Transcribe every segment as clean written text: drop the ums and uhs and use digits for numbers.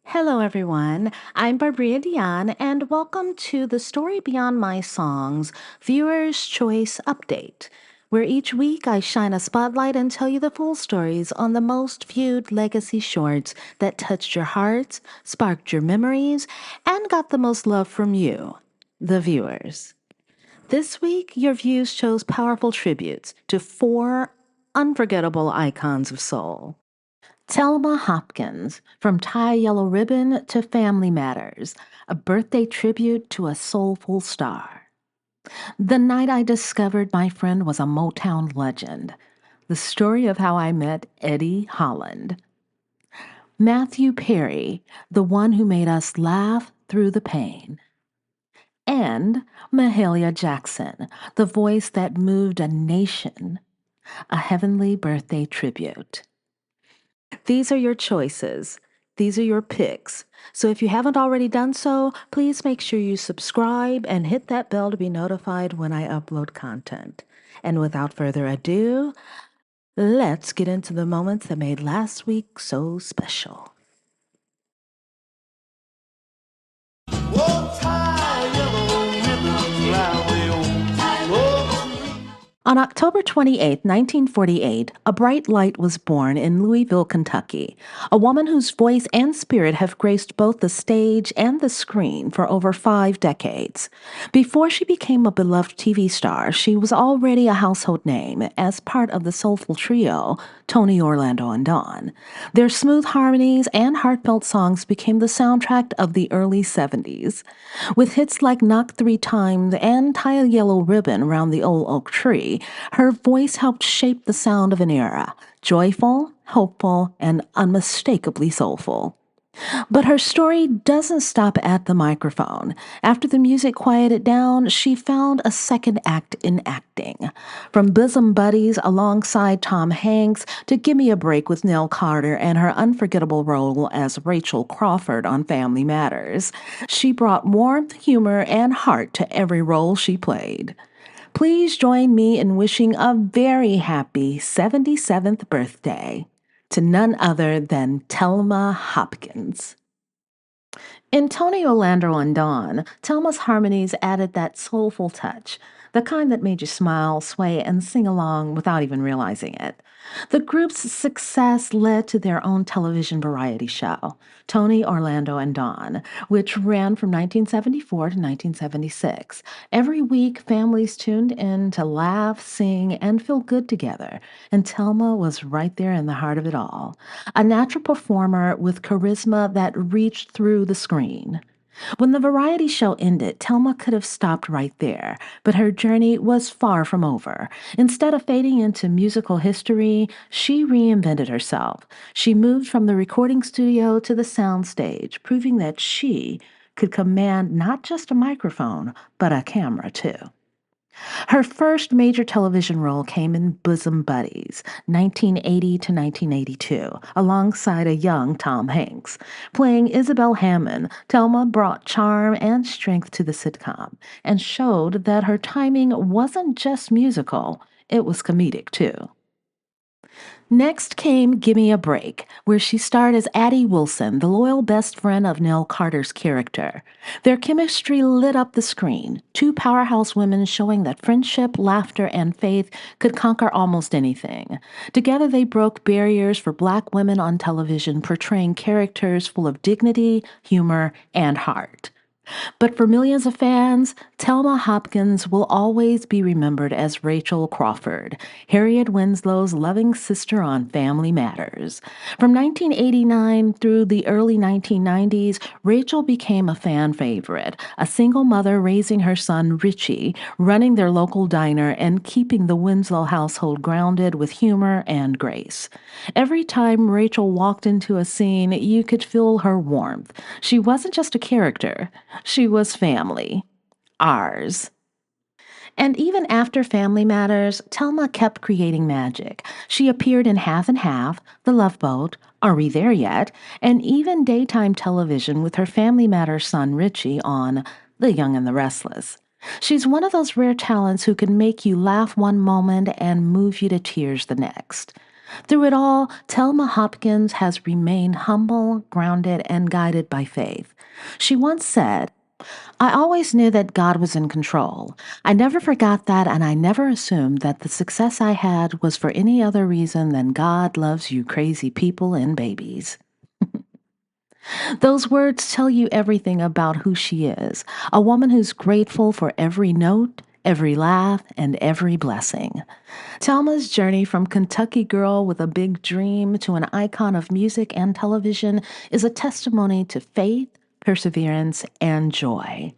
Hello, everyone. I'm Barbria DeÁnne, and welcome to the Story Beyond My Songs Viewer's Choice Update, where each week I shine a spotlight and tell you the full stories on the most viewed legacy shorts that touched your hearts, sparked your memories, and got the most love from you, the viewers. This week, your views chose powerful tributes to four unforgettable icons of soul. Telma Hopkins, from Tie Yellow Ribbon to Family Matters, a birthday tribute to a soulful star. The night I discovered my friend was a Motown legend, the story of how I met Eddie Holland. Matthew Perry, the one who made us laugh through the pain. And Mahalia Jackson, the voice that moved a nation, a heavenly birthday tribute. These are your choices. These are your picks. So if you haven't already done so, please make sure you subscribe and hit that bell to be notified when I upload content. And without further ado, let's get into the moments that made last week so special. On October 28, 1948, a bright light was born in Louisville, Kentucky, a woman whose voice and spirit have graced both the stage and the screen for over 5 decades. Before she became a beloved TV star, she was already a household name as part of the Soulful trio, Tony, Orlando, and Dawn. Their smooth harmonies and heartfelt songs became the soundtrack of the early 70s. With hits like Knock Three Times and Tie a Yellow Ribbon Around the Old Oak Tree, her voice helped shape the sound of an era, joyful, hopeful, and unmistakably soulful. But her story doesn't stop at the microphone. After the music quieted down, she found a second act in acting. From Bosom Buddies alongside Tom Hanks to Gimme a Break with Nell Carter and her unforgettable role as Rachel Crawford on Family Matters, she brought warmth, humor, and heart to every role she played. Please join me in wishing a very happy 77th birthday to none other than Telma Hopkins. In Tony, Orlando, and Dawn, Telma's harmonies added that soulful touch, the kind that made you smile, sway, and sing along without even realizing it. The group's success led to their own television variety show, Tony, Orlando, and Dawn, which ran from 1974 to 1976. Every week, families tuned in to laugh, sing, and feel good together, and Telma was right there in the heart of it all, a natural performer with charisma that reached through the screen. When the variety show ended, Telma could have stopped right there, but her journey was far from over. Instead of fading into musical history, she reinvented herself. She moved from the recording studio to the soundstage, proving that she could command not just a microphone, but a camera too. Her first major television role came in Bosom Buddies, 1980 to 1982, alongside a young Tom Hanks. Playing Isabel Hammond, Thelma brought charm and strength to the sitcom and showed that her timing wasn't just musical, it was comedic too. Next came Gimme a Break, where she starred as Addie Wilson, the loyal best friend of Nell Carter's character. Their chemistry lit up the screen, two powerhouse women showing that friendship, laughter, and faith could conquer almost anything. Together, they broke barriers for Black women on television, portraying characters full of dignity, humor, and heart. But for millions of fans, Telma Hopkins will always be remembered as Rachel Crawford, Harriet Winslow's loving sister on Family Matters. From 1989 through the early 1990s, Rachel became a fan favorite, a single mother raising her son Richie, running their local diner, and keeping the Winslow household grounded with humor and grace. Every time Rachel walked into a scene, you could feel her warmth. She wasn't just a character, she was family. Ours. And even after Family Matters, Telma kept creating magic. She appeared in Half and Half, The Love Boat, Are We There Yet? And even daytime television with her Family Matters son Richie on The Young and the Restless. She's one of those rare talents who can make you laugh one moment and move you to tears the next. Through it all, Telma Hopkins has remained humble, grounded, and guided by faith. She once said, I always knew that God was in control. I never forgot that, and I never assumed that the success I had was for any other reason than God loves you crazy people and babies. Those words tell you everything about who she is, a woman who's grateful for every note, every laugh, and every blessing. Telma's journey from Kentucky girl with a big dream to an icon of music and television is a testimony to faith, perseverance, and joy.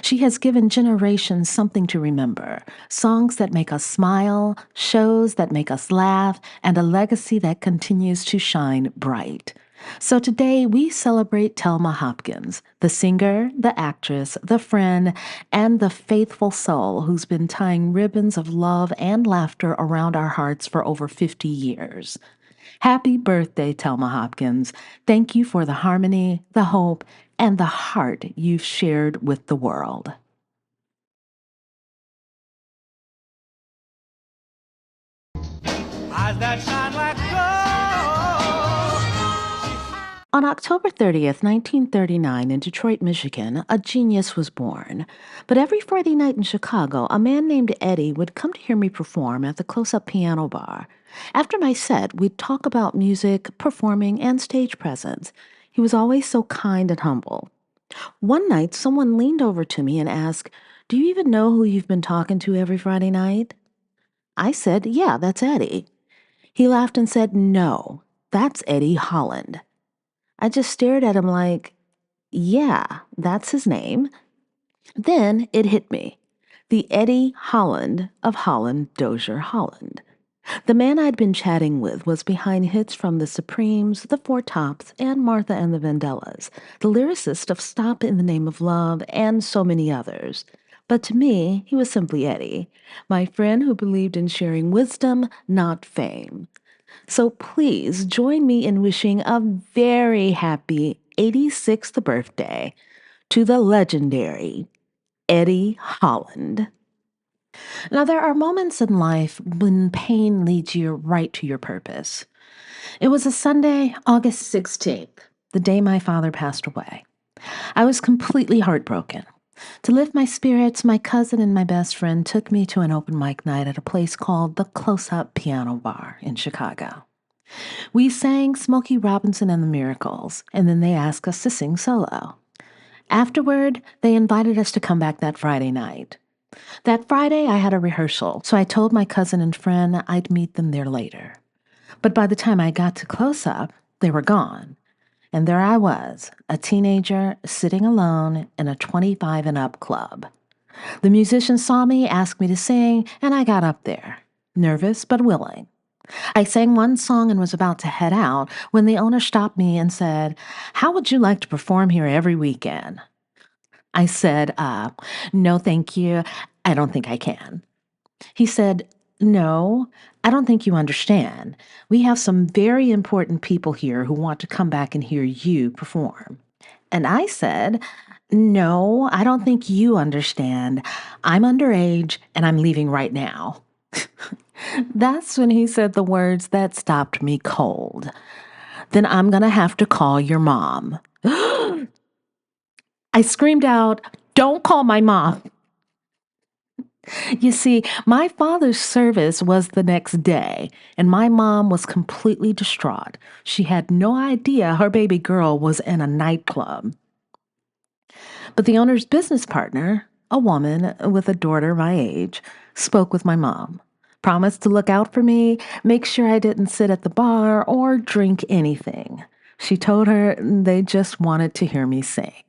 She has given generations something to remember, songs that make us smile, shows that make us laugh, and a legacy that continues to shine bright. So today we celebrate Telma Hopkins, the singer, the actress, the friend, and the faithful soul who's been tying ribbons of love and laughter around our hearts for over 50 years. Happy birthday, Telma Hopkins. Thank you for the harmony, the hope, and the heart you've shared with the world. Eyes that shine like gold. On October 30th, 1939, in Detroit, Michigan, a genius was born. But every Friday night in Chicago, a man named Eddie would come to hear me perform at the Close Up Piano Bar. After my set, we'd talk about music, performing, and stage presence. He was always so kind and humble. One night, someone leaned over to me and asked, Do you even know who you've been talking to every Friday night? I said, Yeah, that's Eddie. He laughed and said, No, that's Eddie Holland. I just stared at him like, Yeah, that's his name. Then it hit me. The Eddie Holland of Holland, Dozier, Holland. The man I'd been chatting with was behind hits from the Supremes, the Four Tops, and Martha and the Vandellas, the lyricist of Stop in the Name of Love, and so many others. But to me, he was simply Eddie, my friend who believed in sharing wisdom, not fame. So please join me in wishing a very happy 86th birthday to the legendary Eddie Holland. Now, there are moments in life when pain leads you right to your purpose. It was a Sunday, August 16th, the day my father passed away. I was completely heartbroken. To lift my spirits, my cousin and my best friend took me to an open mic night at a place called the Close Up Piano Bar in Chicago. We sang Smokey Robinson and the Miracles, and then they asked us to sing solo. Afterward, they invited us to come back that Friday night. That Friday, I had a rehearsal, so I told my cousin and friend I'd meet them there later. But by the time I got to Close Up, they were gone. And there I was, a teenager sitting alone in a 25 and up club. The musician saw me, asked me to sing, and I got up there, nervous but willing. I sang one song and was about to head out when the owner stopped me and said, How would you like to perform here every weekend? I said, No, thank you. I don't think I can. He said, No, I don't think you understand. We have some very important people here who want to come back and hear you perform. And I said, No, I don't think you understand. I'm underage and I'm leaving right now. That's when he said the words that stopped me cold. Then I'm going to have to call your mom. I screamed out, Don't call my mom. You see, my father's service was the next day, and my mom was completely distraught. She had no idea her baby girl was in a nightclub. But the owner's business partner, a woman with a daughter my age, spoke with my mom, promised to look out for me, make sure I didn't sit at the bar or drink anything. She told her they just wanted to hear me sing.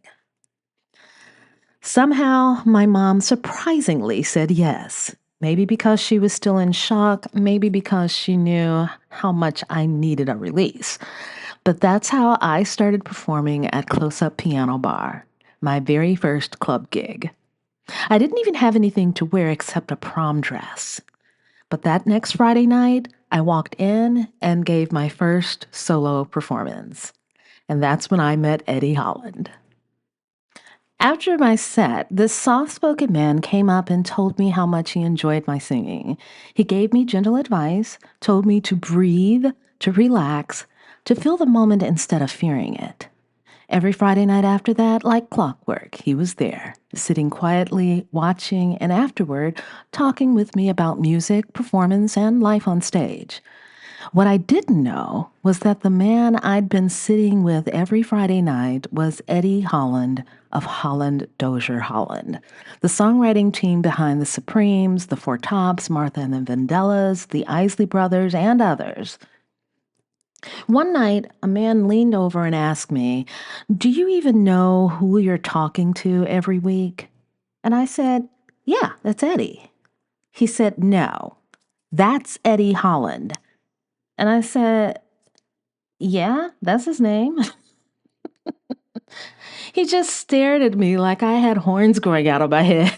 Somehow, my mom surprisingly said yes. Maybe because she was still in shock, maybe because she knew how much I needed a release. But that's how I started performing at Close Up Piano Bar, my very first club gig. I didn't even have anything to wear except a prom dress. But that next Friday night, I walked in and gave my first solo performance. And that's when I met Eddie Holland. After my set, this soft spoken man came up and told me how much he enjoyed my singing. He gave me gentle advice, told me to breathe, to relax, to feel the moment instead of fearing it. Every Friday night after that, like clockwork, he was there, sitting quietly, watching, and afterward, talking with me about music, performance, and life on stage. What I didn't know was that the man I'd been sitting with every Friday night was Eddie Holland of Holland Dozier Holland, the songwriting team behind the Supremes, the Four Tops, Martha and the Vandellas, the Isley Brothers, and others. One night, a man leaned over and asked me, "Do you even know who you're talking to every week?" And I said, "Yeah, that's Eddie." He said, "No, that's Eddie Holland." And I said, "Yeah, that's his name." He just stared at me like I had horns growing out of my head.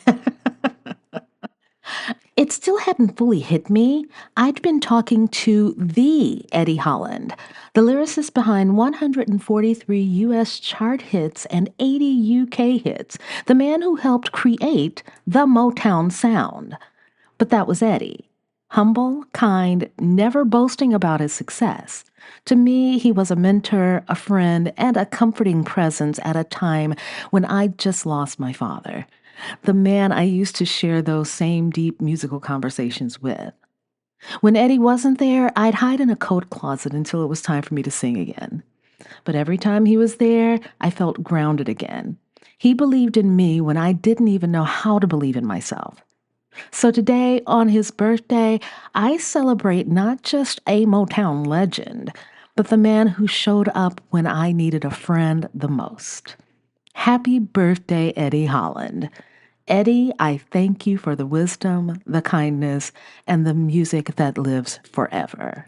It still hadn't fully hit me. I'd been talking to the Eddie Holland, the lyricist behind 143 US chart hits and 80 UK hits, the man who helped create the Motown sound. But that was Eddie. Humble, kind, never boasting about his success. To me, he was a mentor, a friend, and a comforting presence at a time when I'd just lost my father, the man I used to share those same deep musical conversations with. When Eddie wasn't there, I'd hide in a coat closet until it was time for me to sing again. But every time he was there, I felt grounded again. He believed in me when I didn't even know how to believe in myself. So today, on his birthday, I celebrate not just a Motown legend, but the man who showed up when I needed a friend the most. Happy birthday, Eddie Holland. Eddie, I thank you for the wisdom, the kindness, and the music that lives forever.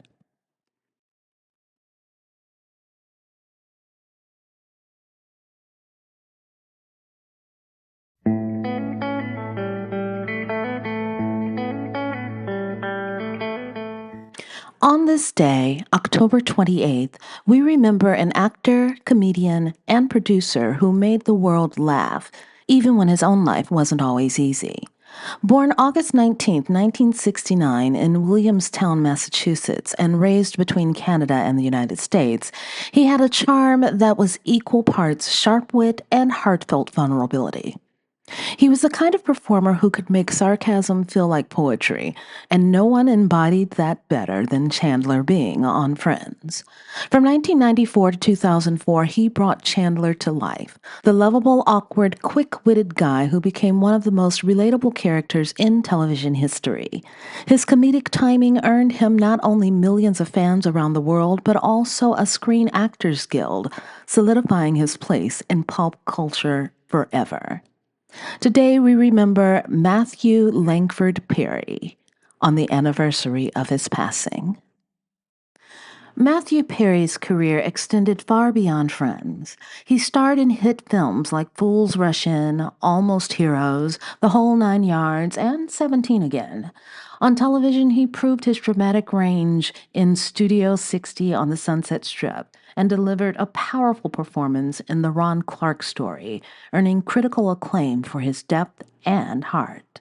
On this day, October 28th, we remember an actor, comedian, and producer who made the world laugh, even when his own life wasn't always easy. Born August 19, 1969, in Williamstown, Massachusetts, and raised between Canada and the United States, he had a charm that was equal parts sharp wit and heartfelt vulnerability. He was the kind of performer who could make sarcasm feel like poetry, and no one embodied that better than Chandler Bing on Friends. From 1994 to 2004, he brought Chandler to life, the lovable, awkward, quick-witted guy who became one of the most relatable characters in television history. His comedic timing earned him not only millions of fans around the world, but also a Screen Actors Guild, solidifying his place in pulp culture forever. Today we remember Matthew Langford Perry on the anniversary of his passing. Matthew Perry's career extended far beyond Friends. He starred in hit films like Fools Rush In, Almost Heroes, The Whole Nine Yards, and 17 Again. On television, he proved his dramatic range in Studio 60 on the Sunset Strip and delivered a powerful performance in The Ron Clark Story, earning critical acclaim for his depth and heart.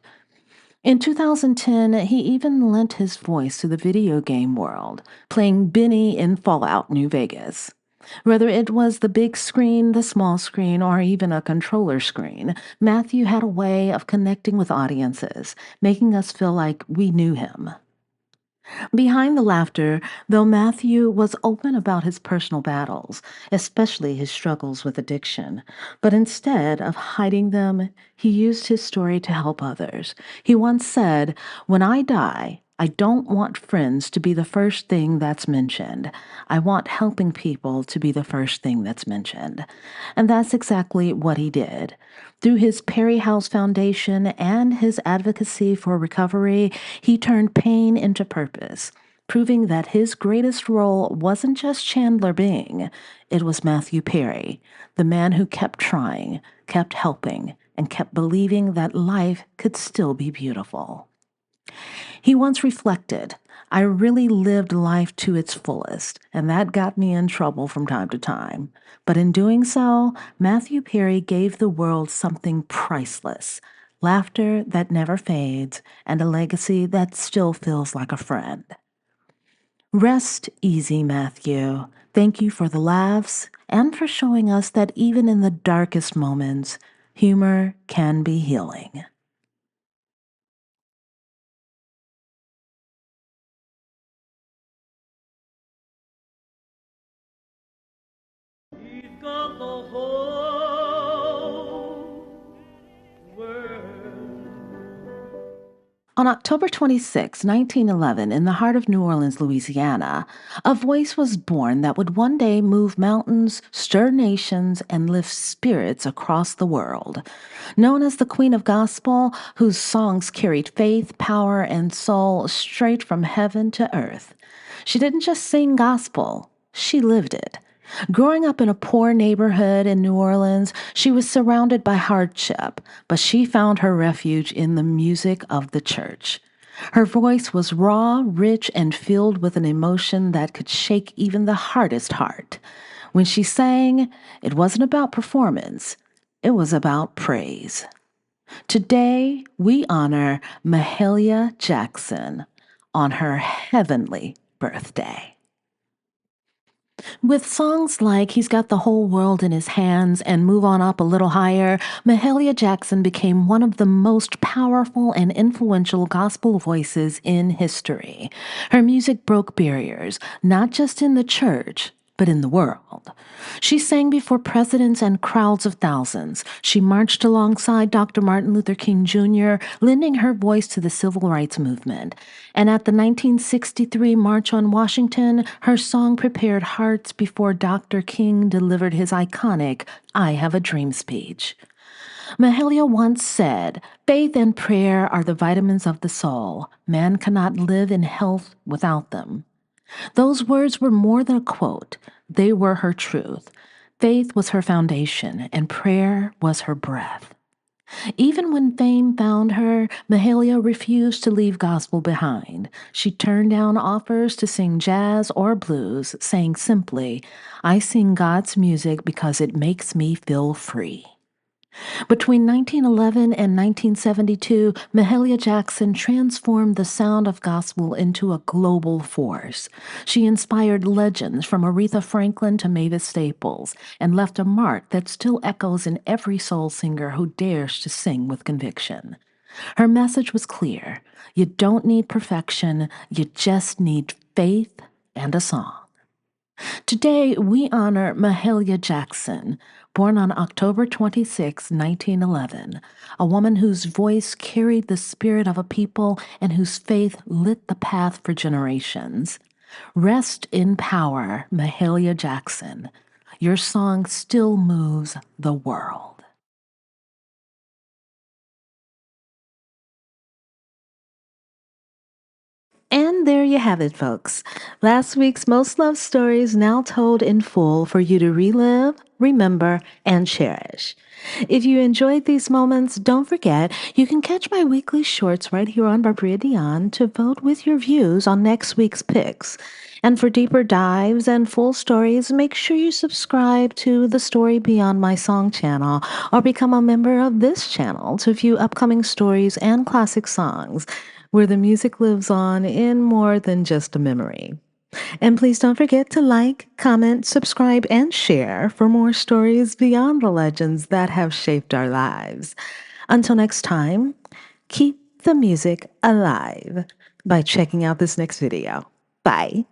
In 2010, he even lent his voice to the video game world, playing Benny in Fallout New Vegas. Whether it was the big screen, the small screen, or even a controller screen, Matthew had a way of connecting with audiences, making us feel like we knew him. Behind the laughter, though Matthew was open about his personal battles, especially his struggles with addiction, but instead of hiding them, he used his story to help others. He once said, "When I die, I don't want friends to be the first thing that's mentioned. I want helping people to be the first thing that's mentioned." And that's exactly what he did. Through his Perry House Foundation and his advocacy for recovery, he turned pain into purpose, proving that his greatest role wasn't just Chandler Bing, it was Matthew Perry, the man who kept trying, kept helping, and kept believing that life could still be beautiful. He once reflected, I really lived life to its fullest, and that got me in trouble from time to time. But in doing so, Matthew Perry gave the world something priceless, laughter that never fades, and a legacy that still feels like a friend. Rest easy, Matthew. Thank you for the laughs and for showing us that even in the darkest moments, humor can be healing. He's got the whole world. On October 26, 1911, in the heart of New Orleans, Louisiana, a voice was born that would one day move mountains, stir nations, and lift spirits across the world. Known as the Queen of Gospel, whose songs carried faith, power, and soul straight from heaven to earth. She didn't just sing gospel, she lived it. Growing up in a poor neighborhood in New Orleans, she was surrounded by hardship, but she found her refuge in the music of the church. Her voice was raw, rich, and filled with an emotion that could shake even the hardest heart. When she sang, it wasn't about performance, it was about praise. Today, we honor Mahalia Jackson on her heavenly birthday. With songs like He's Got the Whole World in His Hands and Move On Up a Little Higher, Mahalia Jackson became one of the most powerful and influential gospel voices in history. Her music broke barriers, not just in the church, but in the world. She sang before presidents and crowds of thousands. She marched alongside Dr. Martin Luther King Jr., lending her voice to the civil rights movement. And at the 1963 March on Washington, her song prepared hearts before Dr. King delivered his iconic I Have a Dream speech. Mahalia once said, "Faith and prayer are the vitamins of the soul. Man cannot live in health without them." Those words were more than a quote, they were her truth. Faith was her foundation, and prayer was her breath. Even when fame found her, Mahalia refused to leave gospel behind. She turned down offers to sing jazz or blues, saying simply, "I sing God's music because it makes me feel free." Between 1911 and 1972, Mahalia Jackson transformed the sound of gospel into a global force. She inspired legends from Aretha Franklin to Mavis Staples and left a mark that still echoes in every soul singer who dares to sing with conviction. Her message was clear. You don't need perfection, you just need faith and a song. Today, we honor Mahalia Jackson, born on October 26, 1911, a woman whose voice carried the spirit of a people and whose faith lit the path for generations. Rest in power, Mahalia Jackson. Your song still moves the world. And there you have it, folks. Last week's Most Loved Stories now told in full for you to relive, remember, and cherish. If you enjoyed these moments, don't forget you can catch my weekly shorts right here on Barbria DeÁnne to vote with your views on next week's picks. And for deeper dives and full stories, make sure you subscribe to the Story Beyond My Song channel or become a member of this channel to view upcoming stories and classic songs where the music lives on in more than just a memory. And please don't forget to like, comment, subscribe, and share for more stories beyond the legends that have shaped our lives. Until next time, keep the music alive by checking out this next video. Bye.